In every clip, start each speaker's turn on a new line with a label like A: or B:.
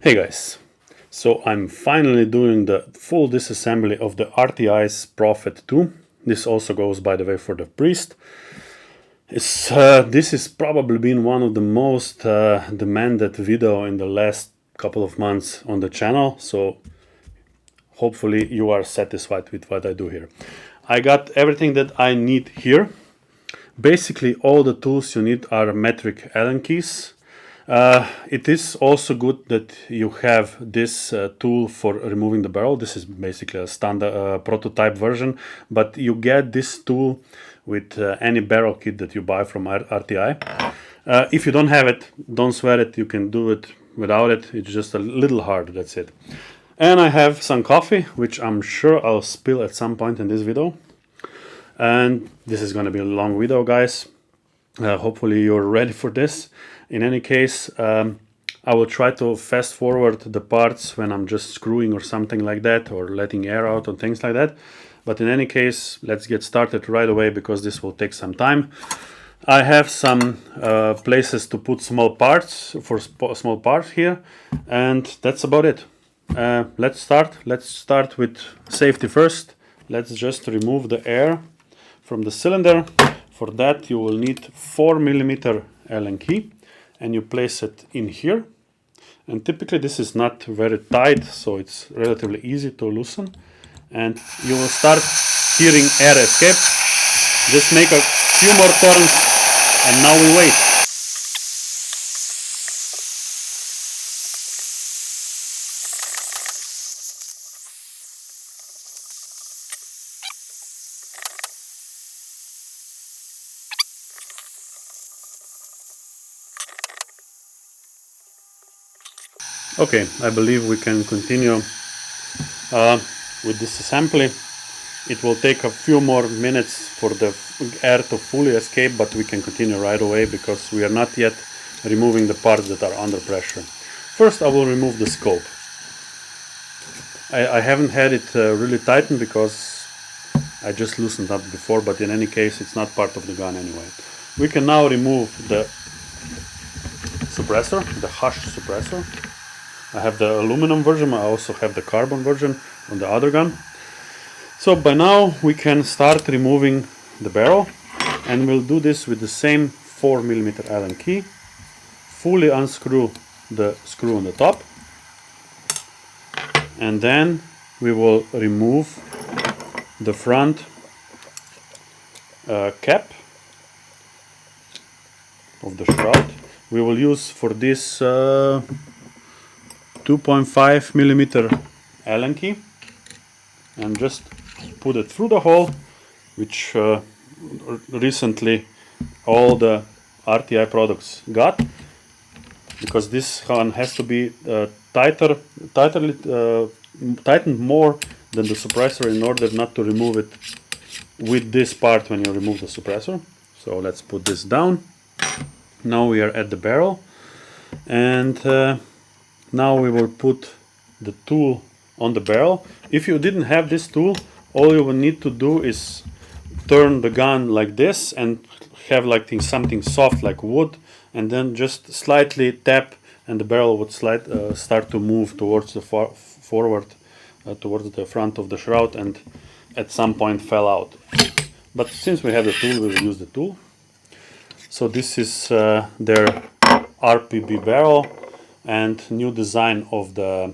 A: Hey guys, so I'm finally doing the full disassembly of the RTI's Prophet II. This also goes, by the way, for the priest. This has probably been one of the most demanded video in the last couple of months on the channel, so hopefully you are satisfied with what I do here. I got everything that I need here. Basically all the tools you need are metric Allen keys. It is also good that you have this tool for removing the barrel. This is basically a standard prototype version, but you get this tool with any barrel kit that you buy from RTI. If you don't have it, don't sweat it, you can do it without it. It's just a little hard, that's it. And I have some coffee, which I'm sure I'll spill at some point in this video. And this is going to be a long video, guys. Hopefully you're ready for this. In any case, I will try to fast forward the parts when I'm just screwing or something like that, or letting air out and things like that. But in any case, let's get started right away because this will take some time. I have some places to put small parts for small parts here, and that's about it. Let's start. Let's start with safety first. Let's just remove the air from the cylinder. For that you will need 4mm Allen key, and you place it in here. And typically this is not very tight, so it's relatively easy to loosen. And you will start hearing air escape. Just make a few more turns, and now we wait. Okay, I believe we can continue with this assembly. It will take a few more minutes for the air to fully escape, but we can continue right away because we are not yet removing the parts that are under pressure. First, I will remove the scope. I haven't had it really tightened because I just loosened up before, but in any case, it's not part of the gun anyway. We can now remove the suppressor, the hush suppressor. I have the aluminum version, I also have the carbon version on the other gun. So by now we can start removing the barrel, and we'll do this with the same 4mm Allen key. Fully unscrew the screw on the top, and then we will remove the front cap of the shroud. We will use for this 2.5mm Allen key, and just put it through the hole, which recently all the RTI products got, because this one has to be tightened more than the suppressor in order not to remove it with this part when you remove the suppressor. So let's put this down. Now we are at the barrel, and now we will put the tool on the barrel. If you didn't have this tool, all you will need to do is turn the gun like this and have like something soft like wood, and then just slightly tap, and the barrel would start to move towards the forward, towards the front of the shroud, and at some point fell out. But since we have the tool, we will use the tool. So this is their RPB barrel and new design of the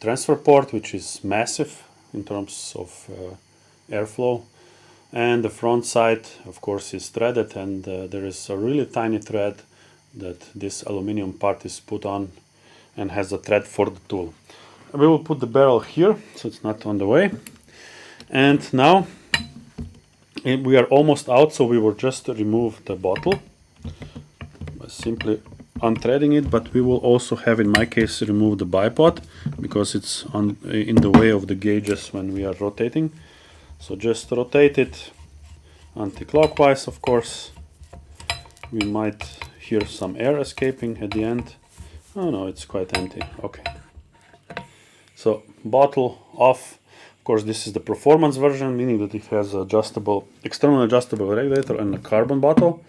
A: transfer port, which is massive in terms of airflow. And the front side, of course, is threaded, and there is a really tiny thread that this aluminum part is put on, and has a thread for the tool. We will put the barrel here, so it's not on the way. And now we are almost out, so we will just remove the bottle by simply unthreading it, but we will also have, in my case, remove the bipod because it's in the way of the gauges when we are rotating. So just rotate it anti-clockwise, of course. We might hear some air escaping at the end. Oh no, it's quite empty. Okay. So bottle off. Of course, this is the performance version, meaning that it has external adjustable regulator and a carbon bottle.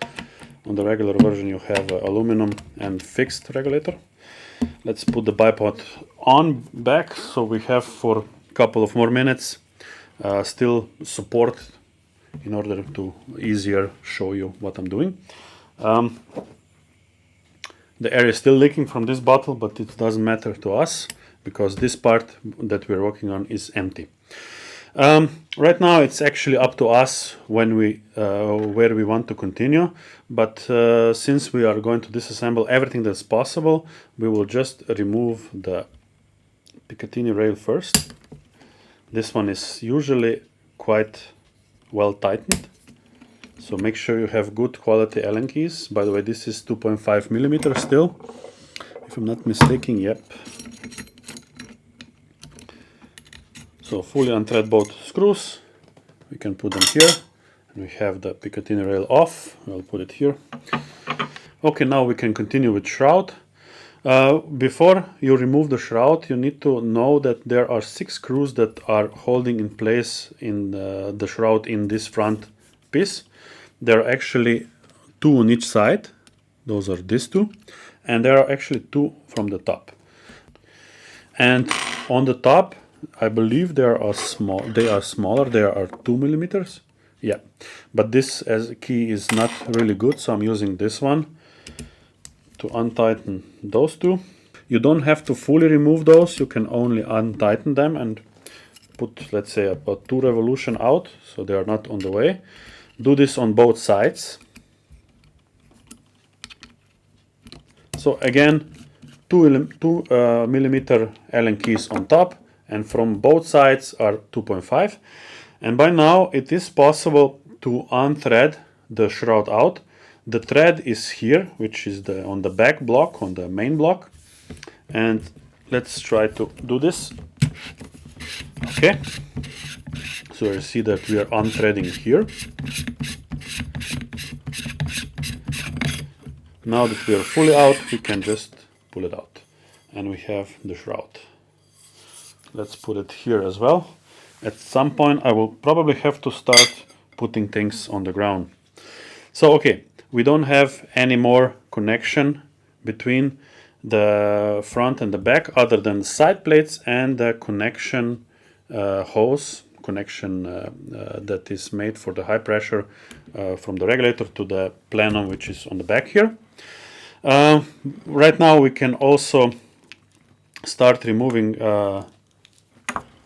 A: On the regular version you have aluminum and fixed regulator. let's put the bipod on back, so we have for a couple of more minutes still support in order to easier show you what I'm doing. The air is still leaking from this bottle, but it doesn't matter to us because this part that we're working on is empty. Right now it's actually up to us when where we want to continue, but since we are going to disassemble everything that's possible, we will just remove the Picatinny rail first. This one is usually quite well tightened, so make sure you have good quality Allen keys. By the way, this is 2.5 millimeters still, if I'm not mistaken. Yep. So fully unthread both screws. We can put them here, and we have the Picatinny rail off. I'll put it here. Okay, now we can continue with shroud. Before you remove the shroud, you need to know that there are 6 screws that are holding in place in the shroud in this front piece. There are actually 2 on each side. Those are these 2, and there are actually 2 from the top. And on the top, I believe they are smaller. They are 2 millimeters. Yeah, but this as a key is not really good, so I'm using this one to untighten those 2. You don't have to fully remove those, you can only untighten them and put, let's say, about 2 revolutions out, so they are not on the way. Do this on both sides. So again, 2 millimeter Allen keys on top, and from both sides are 2.5. And by now it is possible to unthread the shroud out. The thread is here, which is on the back block, on the main block. And let's try to do this. Okay. So you see that we are unthreading here. Now that we are fully out, we can just pull it out. And we have the shroud. Let's put it here as well. At some point I will probably have to start putting things on the ground. So okay, we don't have any more connection between the front and the back other than the side plates and the connection hose connection that is made for the high pressure from the regulator to the plenum, which is on the back here. Right now we can also start removing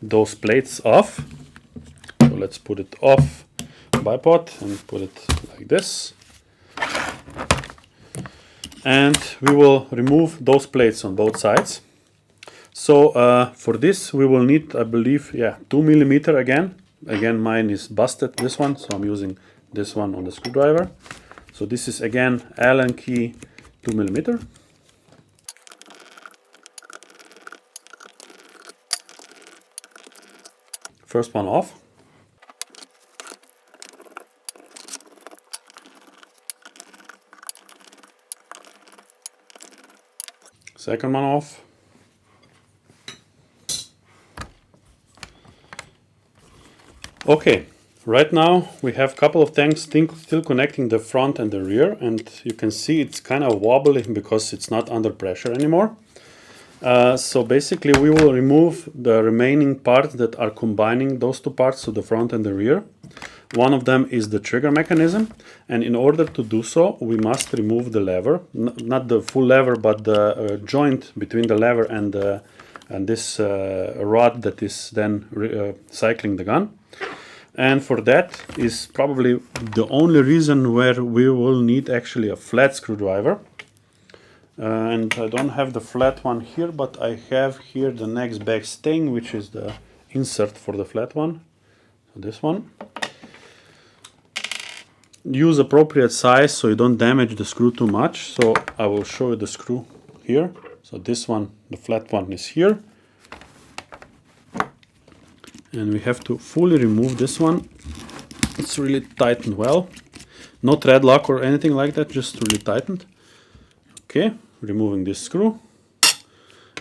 A: those plates off. So let's put it off bipod and put it like this. And we will remove those plates on both sides. So for this we will need, I believe, 2 millimeter again. Again, mine is busted, this one, so I'm using this one on the screwdriver. So this is again Allen key 2 millimeter. First one off. Second one off. Okay, right now we have a couple of things still connecting the front and the rear, and you can see it's kind of wobbly because it's not under pressure anymore. So basically we will remove the remaining parts that are combining those two parts, so the front and the rear. One of them is the trigger mechanism, and in order to do so we must remove the lever, not the full lever, but the joint between the lever and this rod that is then cycling the gun. And for that is probably the only reason where we will need actually a flat screwdriver. And I don't have the flat one here, but I have here the next best thing, which is the insert for the flat one. So this one. Use appropriate size so you don't damage the screw too much. So I will show you the screw here. So this one, the flat one, is here. And we have to fully remove this one. It's really tightened well. No thread lock or anything like that, just really tightened. Okay, removing this screw.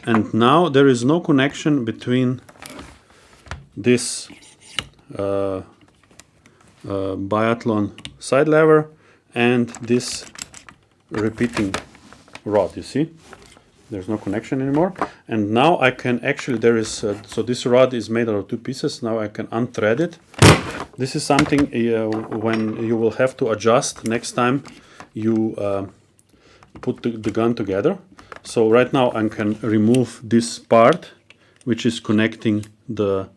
A: And now there is no connection between this biathlon side lever and this repeating rod, you see? There's no connection anymore. And now I can actually, there is, so this rod is made out of 2 pieces. Now I can unthread it. This is something when you will have to adjust next time you put the gun together. So right now I can remove this part, which is connecting the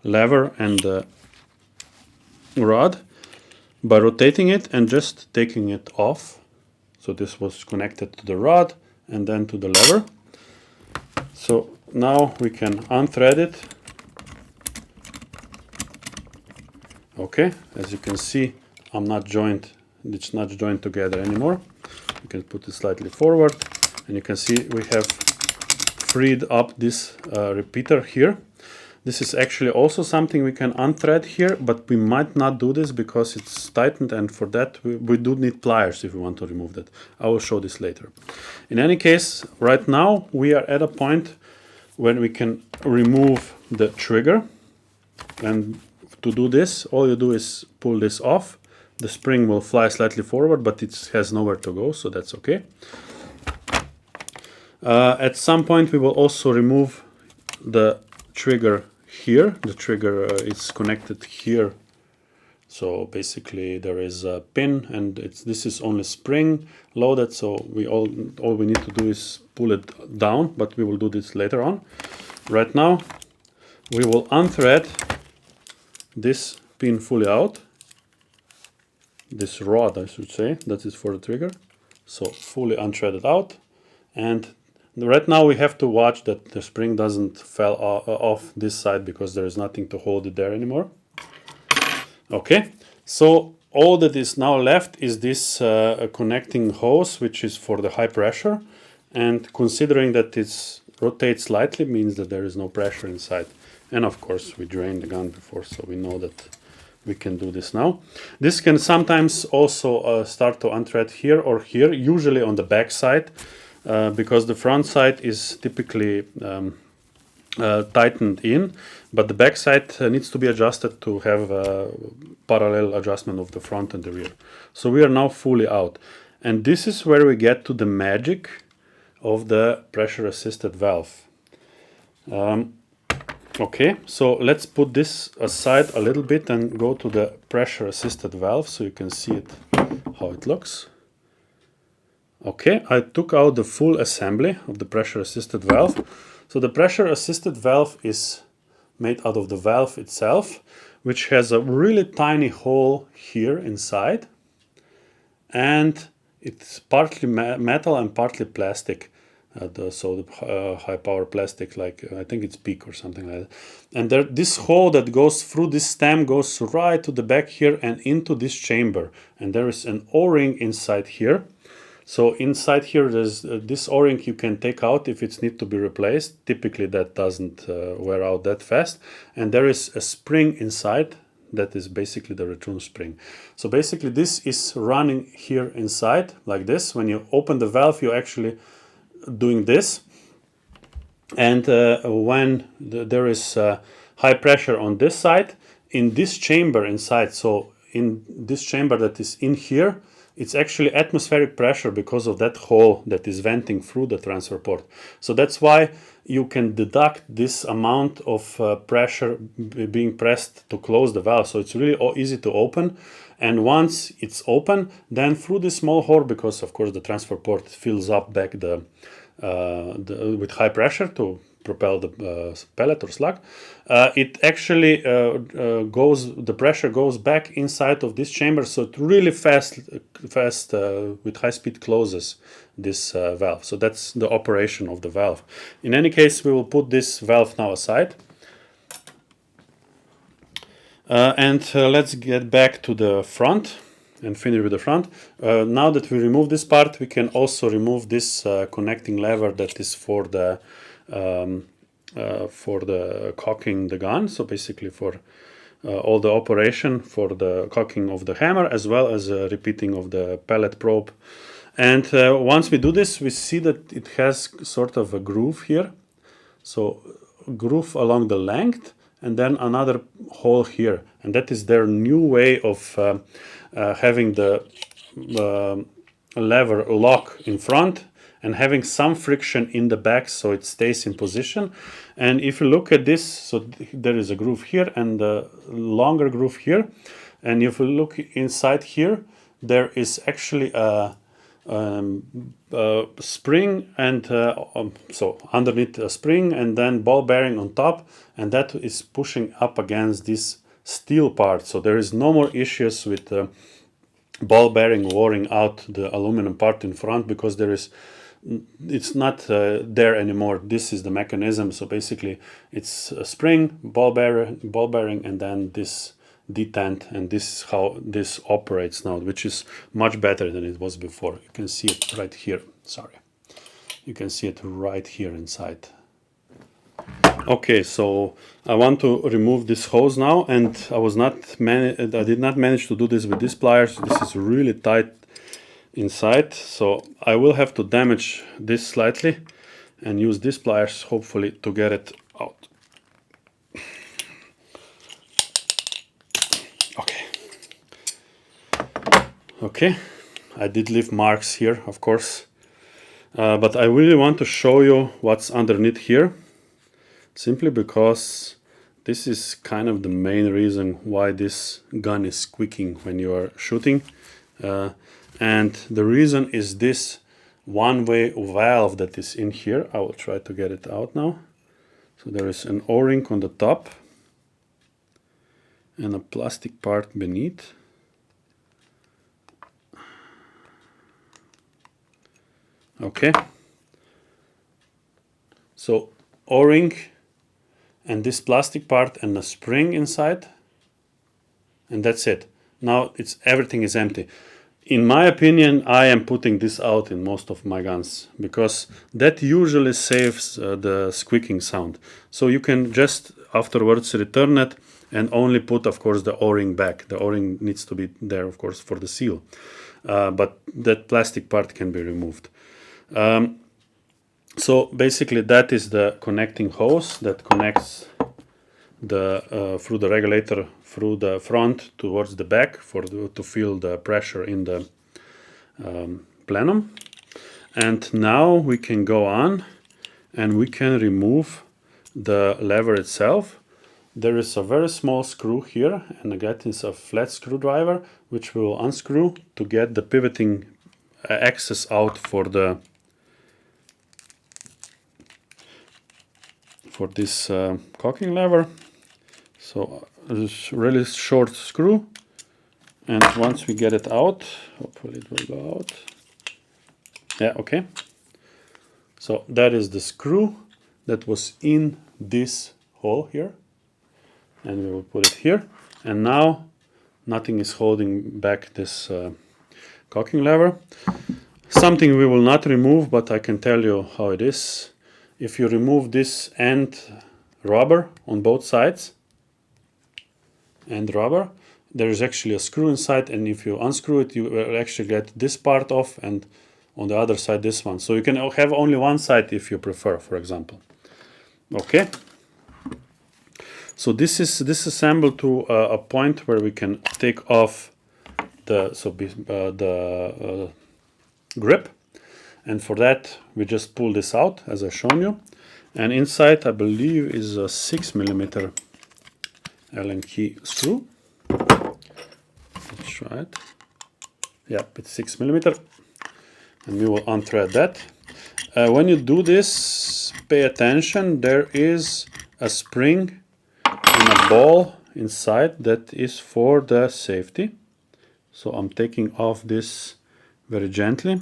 A: lever and the rod, by rotating it and just taking it off. So this was connected to the rod and then to the lever. So now we can unthread it. Okay, as you can see, it's not joined together anymore. You can put it slightly forward, and you can see we have freed up this repeater here. This is actually also something we can unthread here, but we might not do this because it's tightened, and for that we do need pliers if we want to remove that. I will show this later. In any case, right now we are at a point when we can remove the trigger, and to do this, all you do is pull this off. The spring will fly slightly forward, but it has nowhere to go, so that's okay. At some point we will also remove the trigger here. The trigger is connected here. So basically there is a pin, and this is only spring loaded, so all we need to do is pull it down, but we will do this later on. Right now we will unthread this pin fully out. This rod, I should say, that is for the trigger. So fully unthreaded out, and right now we have to watch that the spring doesn't fall off this side, because there is nothing to hold it there anymore. Okay, so all that is now left is this connecting hose, which is for the high pressure, and considering that it rotates slightly means that there is no pressure inside. And of course we drained the gun before, so we know that we can do this now. This can sometimes also start to unthread here or here, usually on the back side, because the front side is typically tightened in, but the back side needs to be adjusted to have a parallel adjustment of the front and the rear. So we are now fully out, and this is where we get to the magic of the pressure assisted valve. Okay, so let's put this aside a little bit and go to the pressure assisted valve so you can see it, how it looks. Okay, I took out the full assembly of the pressure assisted valve. So the pressure assisted valve is made out of the valve itself, which has a really tiny hole here inside, and it's partly metal and partly plastic. High power plastic, like I think it's PEEK or something like that. And this hole that goes through this stem goes right to the back here and into this chamber. And there is an O-ring inside here. So inside here, there's this O-ring you can take out if it needs to be replaced. Typically that doesn't wear out that fast. And there is a spring inside that is basically the return spring. So basically this is running here inside like this. When you open the valve, you actually doing this, and when there is high pressure on this side, in this chamber inside, so in this chamber that is in here, it's actually atmospheric pressure because of that hole that is venting through the transfer port. So that's why you can deduct this amount of pressure being pressed to close the valve. So it's really easy to open. And once it's open, then through this small hole, because of course the transfer port fills up back with high pressure to propel the pellet or slug, it actually the pressure goes back inside of this chamber, so it really fast with high speed closes this valve. So that's the operation of the valve. In any case, we will put this valve now aside. Let's get back to the front and finish with the front. Now that we remove this part, we can also remove this connecting lever that is for the cocking the gun. So basically for all the operation for the cocking of the hammer, as well as repeating of the pellet probe. And once we do this, we see that it has sort of a groove here. So groove along the length, and then another hole here, and that is their new way of having the lever lock in front and having some friction in the back so it stays in position. And if you look at this, so there is a groove here and a longer groove here. And if you look inside here, there is actually a spring, and so underneath a spring and then ball bearing on top, and that is pushing up against this steel part. So there is no more issues with ball bearing wearing out the aluminum part in front, because it's not there anymore. This is the mechanism. So basically it's a spring, ball bearing, and then this detent, and this is how this operates now, which is much better than it was before. You can see it right here. Sorry, you can see it right here inside. Okay, so I want to remove this hose now, and I did not manage to do this with these pliers. This is really tight inside, so I will have to damage this slightly and use these pliers hopefully to get it out. Okay, I did leave marks here, of course, but I really want to show you what's underneath here, simply because this is kind of the main reason why this gun is squeaking when you are shooting. And the reason is this one-way valve that is in here. I will try to get it out now. So there is an O-ring on the top and a plastic part beneath. Okay, so O-ring and this plastic part and a spring inside, and that's it. Now everything is empty. In my opinion, I am putting this out in most of my guns, because that usually saves the squeaking sound. So you can just afterwards return it and only put, of course, the O-ring back. The O-ring needs to be there, of course, for the seal, but that plastic part can be removed. So basically that is the connecting hose that connects the through the regulator through the front towards the back to feel the pressure in the plenum. And now we can go on and we can remove the lever itself. There is a very small screw here, and that is a flat screwdriver which we will unscrew to get the pivoting axis out for this cocking lever. So this really short screw, and once we get it out, hopefully it will go out. Yeah, okay. So that is the screw that was in this hole here, and we will put it here. And now nothing is holding back this cocking lever. Something we will not remove, but I can tell you how it is. If you remove this end rubber on both sides, there is actually a screw inside, and if you unscrew it, you will actually get this part off, and on the other side this one. So you can have only one side if you prefer, for example. Okay. So this is disassembled to a point where we can take off the grip. And for that, we just pull this out, as I've shown you. And inside, I believe, is a 6mm Allen key screw. Let's try it. Yep, it's 6mm. And we will unthread that. When you do this, pay attention. There is a spring and a ball inside that is for the safety. So I'm taking off this very gently.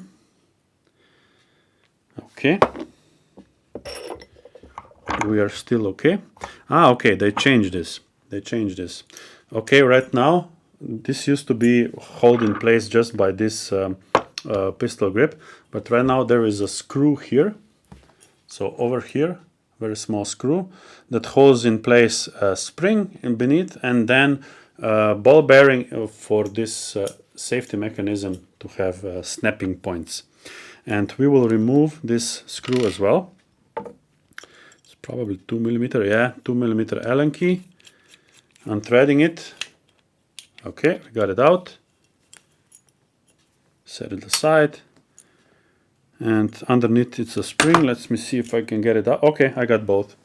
A: Okay, we are still okay. Okay, they changed this. Okay, right now, this used to be held in place just by this pistol grip, but right now there is a screw here. So over here, very small screw that holds in place a spring beneath, and then ball bearing for this safety mechanism to have snapping points. And we will remove this screw as well. It's probably 2mm, yeah, 2mm Allen key. Unthreading it. Okay, we got it out. Set it aside. And underneath it's a spring. Let me see if I can get it out. Okay, I got both.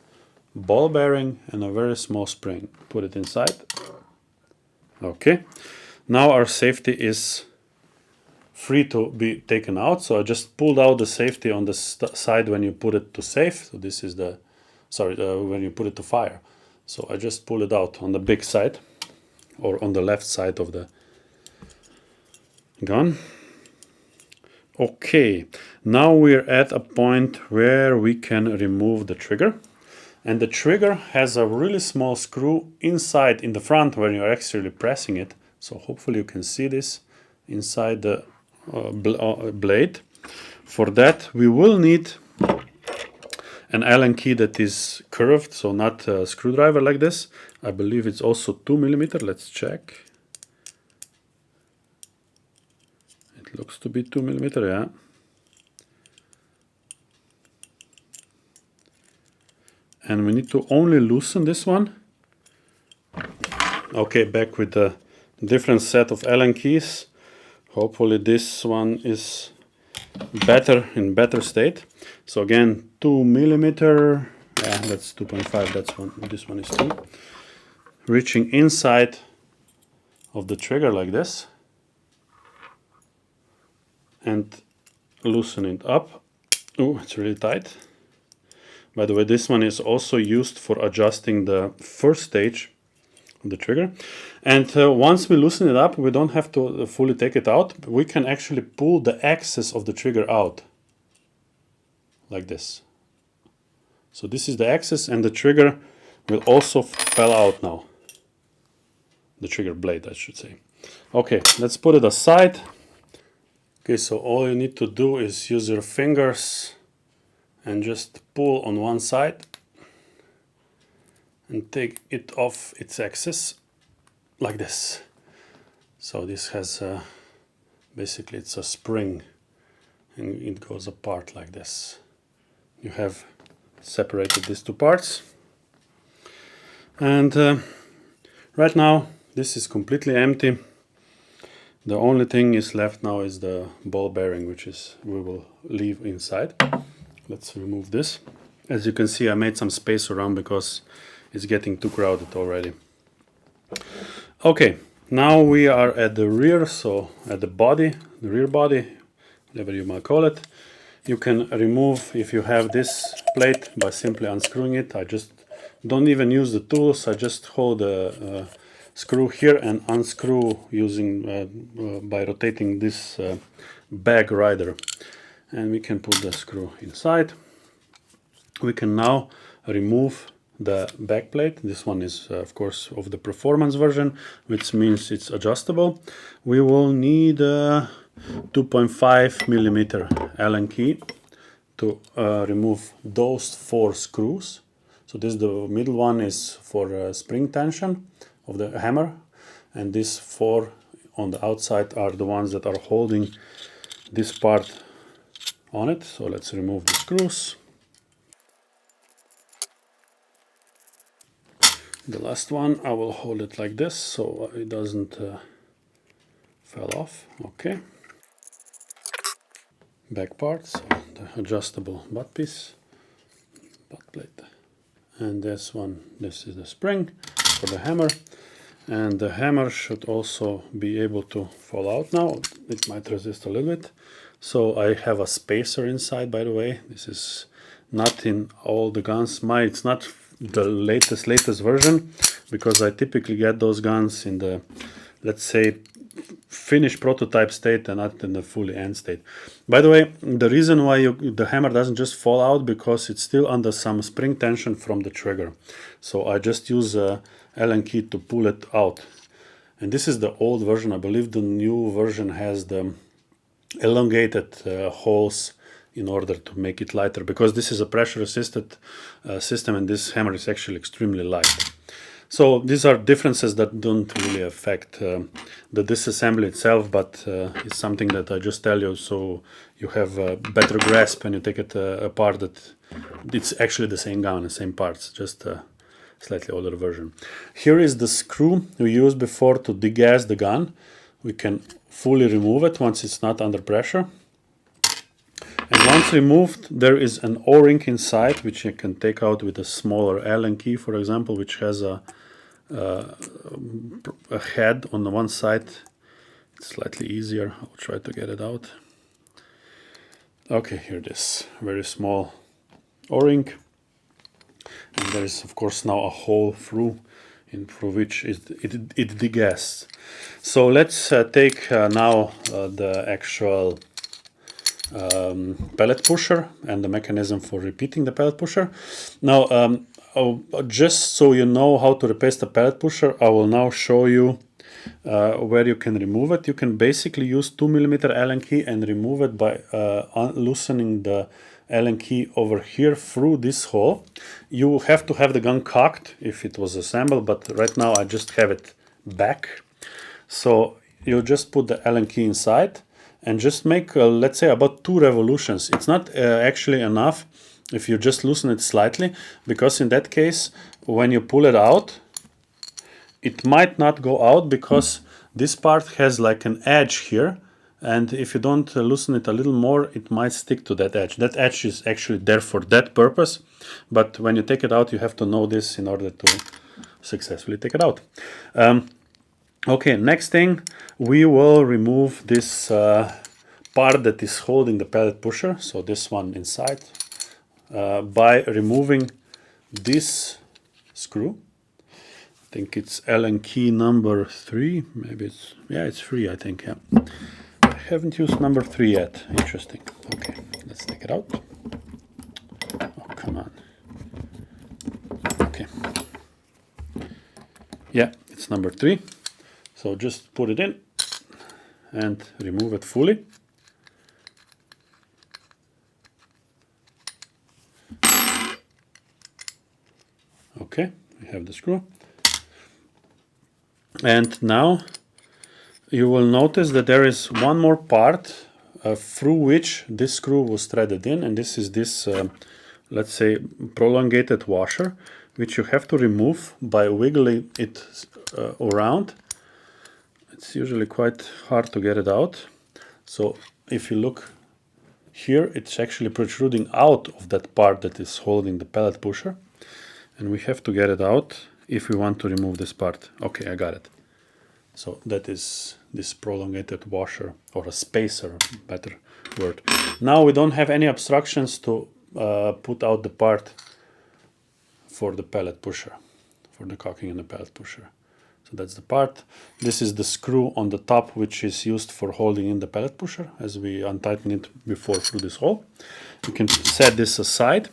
A: Ball bearing and a very small spring. Put it inside. Okay. Now our safety is free to be taken out. So I just pulled out the safety on the side when you put it to safe. So this is the, when you put it to fire. So I just pull it out on the big side or on the left side of the gun. Okay, now we're at a point where we can remove the trigger. And the trigger has a really small screw inside in the front where you're actually pressing it. So hopefully you can see this inside the blade. For that we will need an Allen key that is curved, so not a screwdriver like this. I believe it's also 2 mm. Let's check. It looks to be 2 mm, yeah. And we need to only loosen this one. Okay, back with a different set of Allen keys. Hopefully this one is in better state. So again, 2 mm. Yeah, that's 2.5. That's one. This one is 2. Reaching inside of the trigger like this and loosening it up. Oh, it's really tight. By the way, this one is also used for adjusting the first stage of the trigger. And once we loosen it up, we don't have to fully take it out. We can actually pull the axis of the trigger out like this. So this is the axis, and the trigger will also fall out now. The trigger blade, I should say. Okay, let's put it aside. Okay, so all you need to do is use your fingers and just pull on one side and take it off its axis like this. So this has basically it's a spring and it goes apart like this. You have separated these two parts, and right now this is completely empty. The only thing is left now is the ball bearing, which is we will leave inside. Let's remove this. As you can see, I made some space around because it's getting too crowded already. Okay, now we are at the rear, so at the body, the rear body, whatever you might call it. You can remove, if you have this plate, by simply unscrewing it. I just don't even use the tools. I just hold the screw here and unscrew using by rotating this bag rider. And we can put the screw inside. We can now remove the back plate. This one is of course of the performance version, which means it's adjustable. We will need a 2.5 millimeter Allen key to remove those 4 screws. So this, the middle one is for spring tension of the hammer, and these 4 on the outside are the ones that are holding this part on it. So let's remove the screws. The last one, I will hold it like this so it doesn't fall off. Okay. Back part, so the adjustable butt piece, butt plate. And this one, this is the spring for the hammer. And the hammer should also be able to fall out now. It might resist a little bit. So I have a spacer inside, by the way. This is not in all the guns. It's not the latest version, because I typically get those guns in the, let's say, finished prototype state and not in the fully end state. By the way, the reason why the hammer doesn't just fall out, because it's still under some spring tension from the trigger. So I just use a Allen key to pull it out. And this is the old version. I believe the new version has the elongated holes in order to make it lighter, because this is a pressure assisted system and this hammer is actually extremely light. So these are differences that don't really affect the disassembly itself, but it's something that I just tell you so you have a better grasp when you take it apart, that it's actually the same gun, the same parts, just a slightly older version. Here is the screw we used before to degas the gun. We can fully remove it once it's not under pressure. And Once removed, there is an O-ring inside, which you can take out with a smaller Allen key, for example, which has a head on the one side. It's slightly easier. I'll try to get it out. Okay, here it is. Very small O-ring. And there is, of course, now a hole through which it degasses. So let's take now the actual pellet pusher and the mechanism for repeating the pellet pusher. Now, just so you know how to replace the pellet pusher, I will now show you where you can remove it. You can basically use 2mm Allen key and remove it by loosening the Allen key over here through this hole. You have to have the gun cocked if it was assembled, but right now I just have it back. So you just put the Allen key inside and just make, let's say, about 2 revolutions. It's not actually enough if you just loosen it slightly, because in that case, when you pull it out, it might not go out because this part has like an edge here. And if you don't loosen it a little more, it might stick to that edge. That edge is actually there for that purpose. But when you take it out, you have to know this in order to successfully take it out. Okay, next thing, we will remove this part that is holding the pellet pusher. So this one inside. By removing this screw. I think it's Allen key number 3. Maybe it's, yeah, it's 3, I think, yeah. I haven't used number 3 yet. Interesting. Okay, let's take it out. Oh, come on. Okay. Yeah, it's number 3. So just put it in and remove it fully. Okay, we have the screw. And now you will notice that there is one more part through which this screw was threaded in, and this is this, let's say, prolongated washer, which you have to remove by wiggling it around. It's usually quite hard to get it out. So if you look here, it's actually protruding out of that part that is holding the pellet pusher. And we have to get it out if we want to remove this part. Okay, I got it. So that is this prolongated washer, or a spacer, better word. Now we don't have any obstructions to put out the part for the pellet pusher, for the cocking and the pellet pusher. So that's the part. This is the screw on the top, which is used for holding in the pellet pusher, as we untightened it before through this hole. You can set this aside.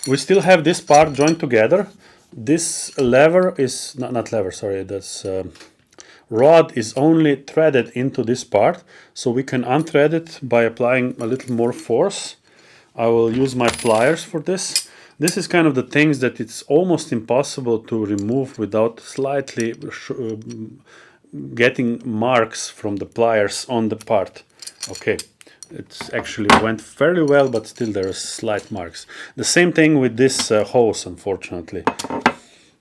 A: We still have this part joined together. This lever is, not lever, sorry, that's rod is only threaded into this part, so we can unthread it by applying a little more force. I will use my pliers for this. This is kind of the things that it's almost impossible to remove without slightly getting marks from the pliers on the part. Okay. It's actually went fairly well, but still there are slight marks. The same thing with this hose, unfortunately.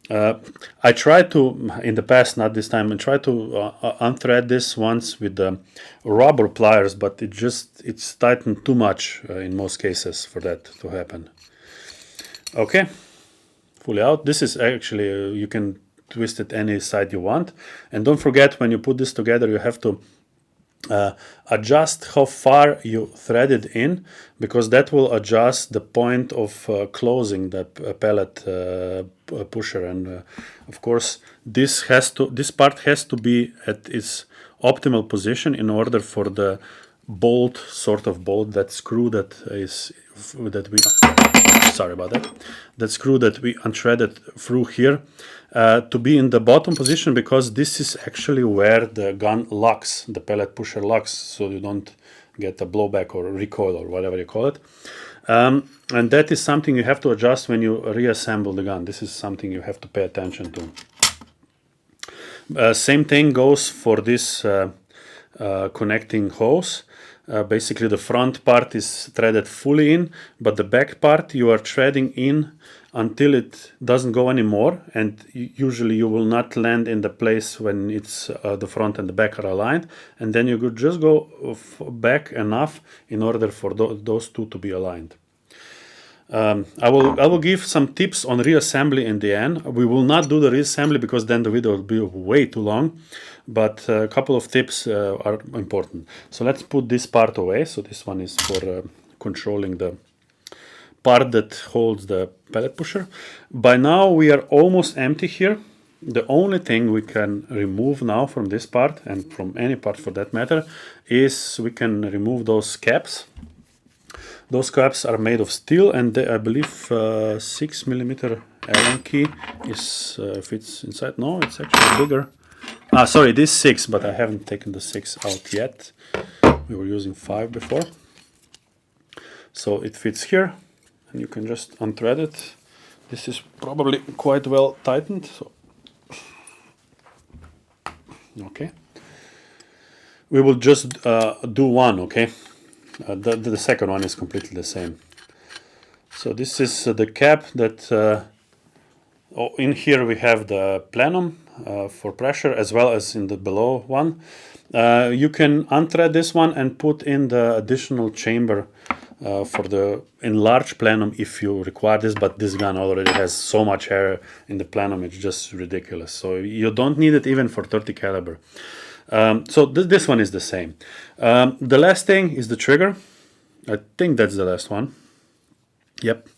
A: I tried to, in the past, not this time, I tried to unthread this once with the rubber pliers, but it's tightened too much in most cases for that to happen. Okay, fully out. This is actually, you can twist it any side you want. And don't forget, when you put this together, you have to adjust how far you thread it in, because that will adjust the point of closing the pellet pusher. And of course, this part has to be at its optimal position in order for the bolt, that screw that screw that we unthreaded through here, to be in the bottom position, because this is actually where the gun locks, the pellet pusher locks, so you don't get a blowback or recoil or whatever you call it. And that is something you have to adjust when you reassemble the gun. This is something you have to pay attention to. Same thing goes for this connecting hose. Basically the front part is threaded fully in, but the back part you are threading in until it doesn't go anymore, and usually you will not land in the place when it's the front and the back are aligned, and then you could just go back enough in order for those two to be aligned. I will give some tips on reassembly in the end. We will not do the reassembly because then the video will be way too long, but a couple of tips are important. So let's put this part away. So this one is for controlling the part that holds the pellet pusher. By now we are almost empty here. The only thing we can remove now from this part, and from any part for that matter, is we can remove those caps. Those caps are made of steel, and I believe 6mm Allen key fits inside. No, it's actually bigger. Sorry, this 6, but I haven't taken the 6 out yet. We were using 5 before. So it fits here, and you can just unthread it. This is probably quite well tightened. So. Okay. We will just do one, okay? The second one is completely the same. So this is the cap that in here we have the plenum for pressure, as well as in the below one. You can unthread this one and put in the additional chamber for the enlarged plenum if you require this, but this gun already has so much air in the plenum, it's just ridiculous. So you don't need it even for 30 caliber. So this one is the same. The last thing is the trigger. I think that's the last one. Yep.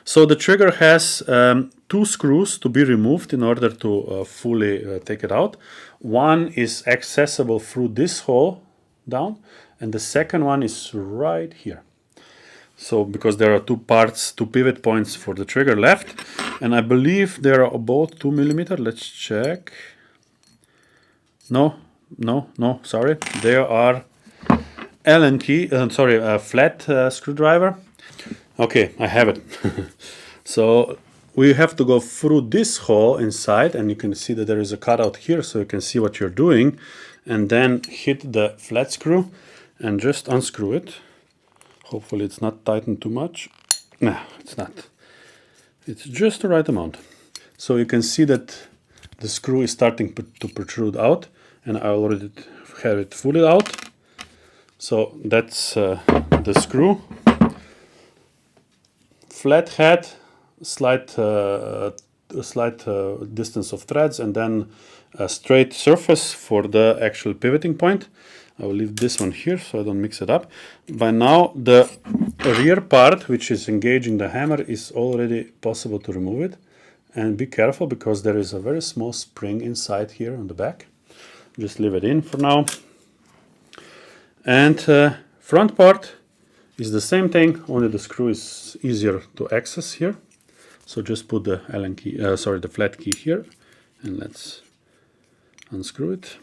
A: So the trigger has 2 screws to be removed in order to fully take it out. One is accessible through this hole down, and the second one is right here. So because there are 2 parts, 2 pivot points for the trigger left, and I believe they are both 2mm. Let's check. No, sorry. There are Allen key, flat screwdriver. Okay, I have it. So we have to go through this hole inside, and you can see that there is a cutout here, so you can see what you're doing, and then hit the flat screw and just unscrew it. Hopefully it's not tightened too much. No, it's not. It's just the right amount. So you can see that the screw is starting to protrude out, and I already have it fully out. So that's the screw. Flat head, slight distance of threads, and then a straight surface for the actual pivoting point. I will leave this one here so I don't mix it up. By now the rear part, which is engaging the hammer, is already possible to remove it. And be careful because there is a very small spring inside here on the back. Just leave it in for now. And front part is the same thing, only the screw is easier to access here. So just put the Allen key, the flat key here, and let's unscrew it.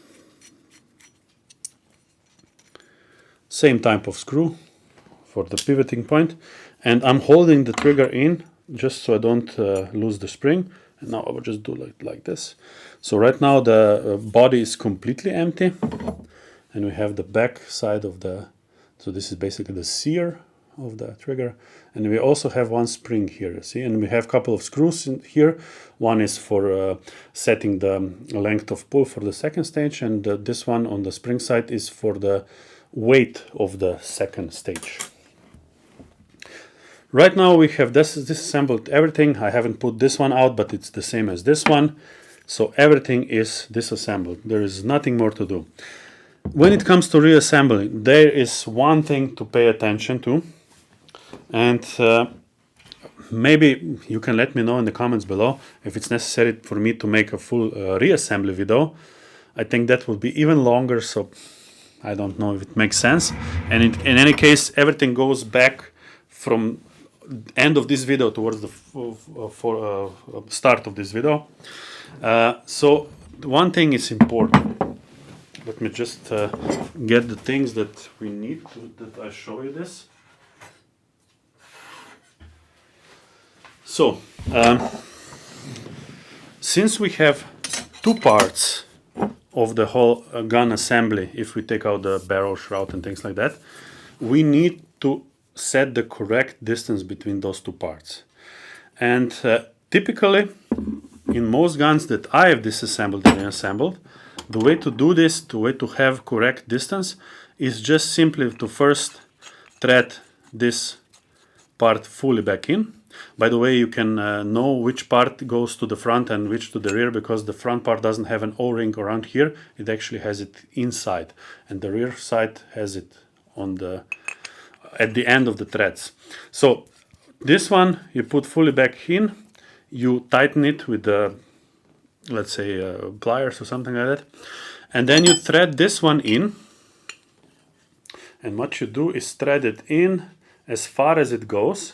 A: Same type of screw for the pivoting point, and I'm holding the trigger in just so I don't lose the spring. And now I will just do like this. So right now the body is completely empty, and we have the back side of the, so this is basically the sear of the trigger, and we also have one spring here, see, and we have a couple of screws in here. One is for setting the length of pull for the second stage, and this one on the spring side is for the weight of the second stage. Right now we have disassembled everything. I haven't put this one out, but it's the same as this one. So everything is disassembled. There is nothing more to do. When it comes to reassembling, there is one thing to pay attention to. And maybe you can let me know in the comments below if it's necessary for me to make a full reassembly video. I think that would be even longer, so I don't know if it makes sense. And in any case, everything goes back from end of this video towards the start of this video. So one thing is important. Let me just get the things that we need that I show you this. So since we have 2 parts of the whole gun assembly, if we take out the barrel, shroud and things like that, we need to set the correct distance between those 2 parts. And typically, in most guns that I have disassembled and reassembled, the way to do this, the way to have correct distance, is just simply to first thread this part fully back in. By the way, you can know which part goes to the front and which to the rear, because the front part doesn't have an O-ring around here. It actually has it inside, and the rear side has it on at the end of the threads. So this one you put fully back in, you tighten it with the, let's say, pliers or something like that, and then you thread this one in. And what you do is thread it in as far as it goes.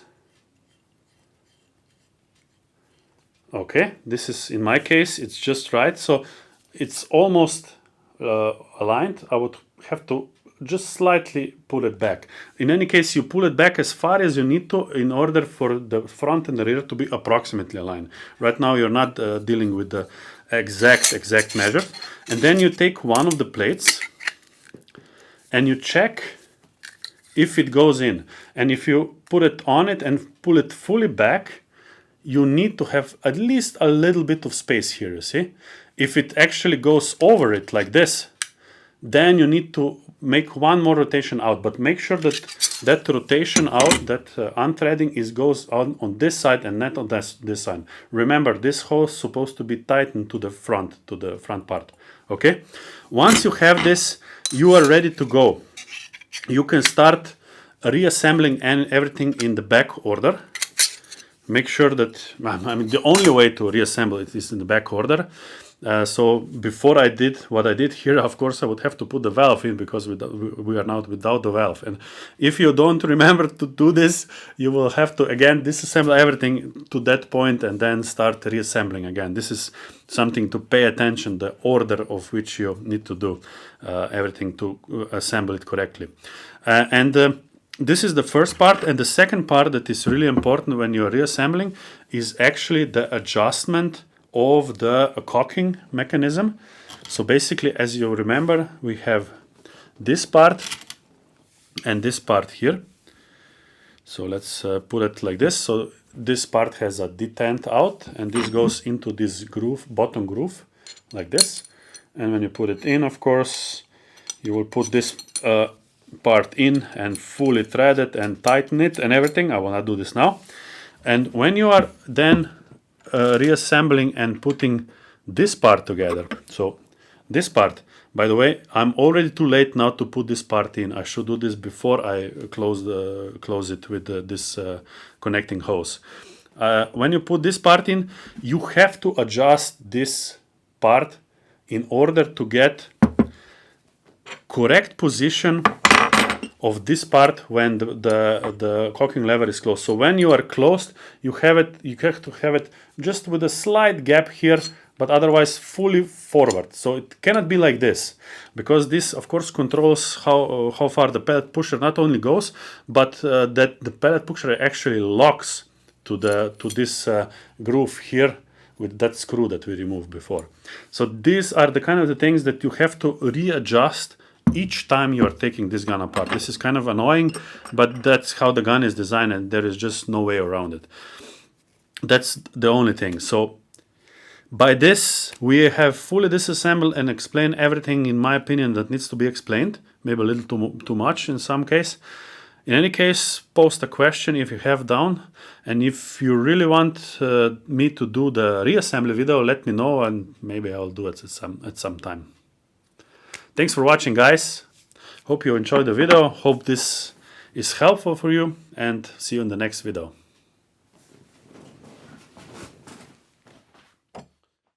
A: Okay, this is, in my case, it's just right. So it's almost aligned. I would have to just slightly pull it back. In any case, you pull it back as far as you need to in order for the front and the rear to be approximately aligned. Right now, you're not dealing with the exact measure. And then you take one of the plates and you check if it goes in. And if you put it on it and pull it fully back, you need to have at least a little bit of space here, you see. If it actually goes over it like this, then you need to make one more rotation out, but make sure that that rotation out, that unthreading goes on this side and not on this side. Remember, this hose is supposed to be tightened to the front part, okay? Once you have this, you are ready to go. You can start reassembling and everything in the back order. Make sure that, I mean, the only way to reassemble it is in the back order. So before I did what I did here, of course, I would have to put the valve in, because we are now without the valve. And if you don't remember to do this, you will have to, again, disassemble everything to that point and then start reassembling again. This is something to pay attention, the order of which you need to do everything to assemble it correctly. This is the first part, and the second part that is really important when you're reassembling is actually the adjustment of the cocking mechanism. So basically, as you remember, we have this part and this part here. So let's put it like this. So this part has a detent out, and this goes into this groove, bottom groove, like this. And when you put it in, of course, you will put this part in and fully thread it and tighten it and everything. I will not do this now. And when you are then reassembling and putting this part together, so this part, by the way, I'm already too late now to put this part in. I should do this before I close it with this connecting hose. When you put this part in, you have to adjust this part in order to get correct position of this part when the cocking lever is closed. So when you are closed, you have to have it just with a slight gap here, but otherwise fully forward. So it cannot be like this, because this of course controls how far the pellet pusher not only goes, but that the pellet pusher actually locks to this groove here with that screw that we removed before. So these are the kind of the things that you have to readjust each time you are taking this gun apart. This is kind of annoying, but that's how the gun is designed, and there is just no way around it. That's the only thing. So by this, we have fully disassembled and explained everything, in my opinion, that needs to be explained. Maybe a little too much in some case. In any case, post a question if you have down. And if you really want me to do the reassembly video, let me know, and maybe I'll do it at some time. Thanks for watching, guys. Hope you enjoyed the video. Hope this is helpful for you, and see you in the next video.